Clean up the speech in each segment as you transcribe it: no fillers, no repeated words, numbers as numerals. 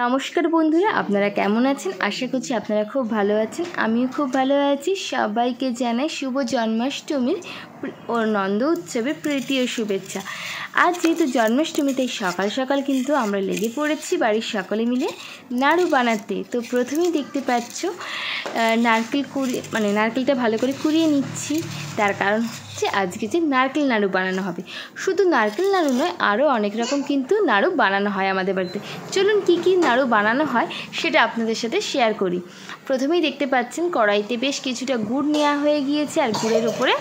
নমস্কার বন্ধুরা, আপনারা কেমন আছেন? আশা করছি আপনারা খুব ভালো আছেন। আমিও খুব ভালো আছি। সবাইকে জানাই শুভ জন্মাষ্টমীর ও নন্দ উৎসবের প্রীতি ও শুভেচ্ছা। আজ যেহেতু জন্মাষ্টমী, তাই সকাল সকাল কিন্তু আমরা লেগে পড়েছি বাড়ির সকলে মিলে নাড়ু বানাতে। তো প্রথমেই দেখতে পাচ্ছ নারকেলটা ভালো করে কুড়িয়ে নিচ্ছি। তার কারণ হচ্ছে আজকে যে নারকেল নাড়ু বানানো হবে। শুধু নারকেল নাড়ু নয়, আরও অনেক রকম কিন্তু নাড়ু বানানো হয় আমাদের বাড়িতে। চলুন কী কী নাড়ু বানানো হয় সেটা আপনাদের সাথে শেয়ার করি। প্রথমেই দেখতে পাচ্ছেন কড়াইতে বেশ কিছুটা গুড় নেওয়া হয়ে গিয়েছে, আর গুড়ের উপরে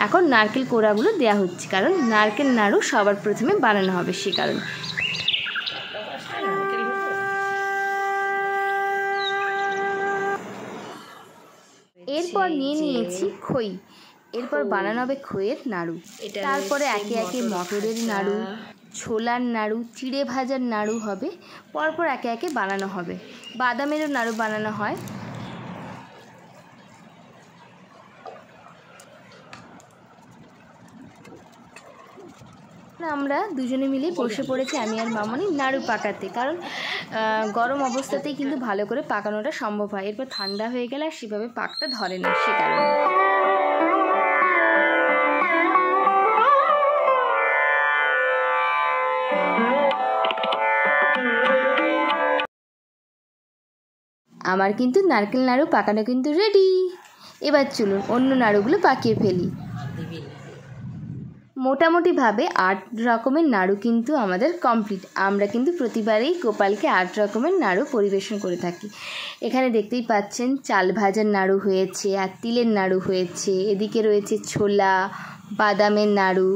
এখন নারকেল কোড়াগুলো দেওয়া হচ্ছে, কারণ নারকেল নাড়ু সবার প্রথমে বানানো হবে সে কারণে। এরপর নিয়েছি খই। এরপর বানানো হবে খইয়ের নাড়ু। তারপরে একে একে মটরের নাড়ু, ছোলার নাড়ু, চিড়ে ভাজার নাড়ু হবে। পরপর একে একে বানানো হবে। বাদামেরও নাড়ু বানানো হয়। আমরা দুজনে মিলে বসে পড়েছি, আমি আর মামনি, নাড়ু পাকাতে। কারণ গরম অবস্থাতেই কিন্তু ভালো করে পাকানোটা সম্ভব হয়। এরপর ঠান্ডা হয়ে গেলে আর সেভাবে পাকটা ধরে না, সে কারণে। আমার কিন্তু নারকেল নাড়ু পাকানো কিন্তু রেডি। এবার চলুন অন্য নাড়ুগুলো পাকিয়ে ফেলি। মোটামুটিভাবে 8 রকমের নাড়ু কিন্তু আমাদের কমপ্লিট। আমরা কিন্তু প্রতিবারেই গোপালকে 8 রকমের নাড়ু পরিবেশন করে থাকি। এখানে দেখতেই পাচ্ছেন চাল ভাজার নাড়ু হয়েছে, আর তিলের নাড়ু হয়েছে। এদিকে রয়েছে ছোলা, বাদামের নাড়ু।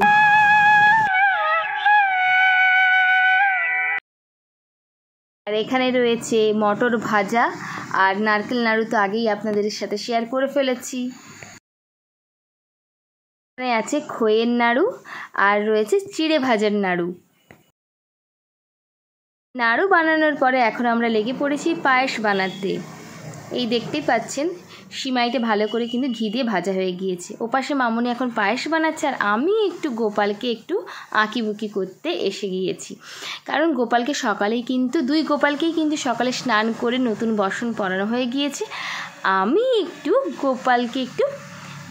আর এখানে রয়েছে মটর ভাজা, আর নারকেল নাড়ু তো আগেই আপনাদের সাথে শেয়ার করে ফেলেছি। এখানে আছে খইয়ের নাড়ু, আর রয়েছে চিড়ে ভাজার নাড়ু। নাড়ু বানানোর পরে এখন আমরা লেগে পড়েছি পায়েস বানাতে। এই দেখতেই পাচ্ছেন সিমাইটা ভালো করে কিন্তু ঘি দিয়ে ভাজা হয়ে গিয়েছে। ওপাশে মামনি এখন পায়েস বানাচ্ছে, আর আমি একটু গোপালকে একটু আঁকিবুকি করতে এসে গিয়েছি। কারণ গোপালকে সকালেই কিন্তু গোপালকেই কিন্তু সকালে স্নান করে নতুন বসন পরানো হয়ে গিয়েছে। আমি একটু গোপালকে একটু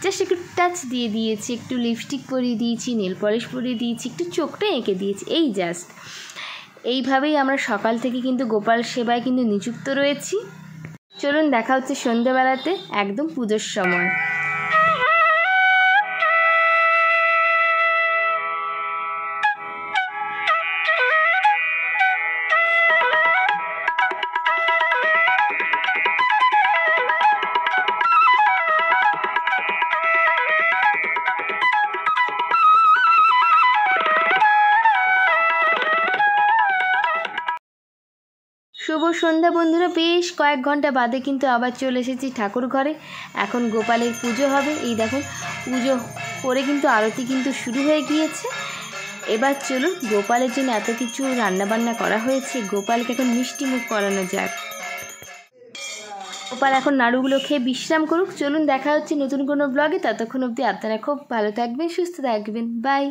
জাস্ট একটু টাচ দিয়ে দিয়েছি, একটু লিপস্টিক পরিয়ে দিয়েছি, নেল পলিশ পরিয়ে দিয়েছি, একটু চোখটা এঁকে দিয়েছি, এই জাস্ট। এইভাবেই আমরা সকাল থেকে কিন্তু গোপাল সেবায় কিন্তু নিযুক্ত রয়েছি। চলুন দেখা হচ্ছে সন্ধ্যেবেলাতে, একদম পুজোর সময়। শুভ সন্ধ্যা বন্ধুরা। বেশ কয়েক ঘন্টা বাদে কিন্তু আবার চলে এসেছি ঠাকুর ঘরে। এখন গোপালের পুজো হবে। এই দেখুন পুজো করে কিন্তু আরতি কিন্তু শুরু হয়ে গিয়েছে। এবার চলুন গোপালের জন্য এত কিছু রান্নাবান্না করা হয়েছে, গোপালকে এখন মিষ্টি মুখ করানো যাক। গোপাল এখন নাড়ুগুলো খেয়ে বিশ্রাম করুক। চলুন দেখা হচ্ছে নতুন কোনো ব্লগে। ততক্ষণ অবধি আপনারা খুব ভালো থাকবেন, সুস্থ থাকবেন। বাই।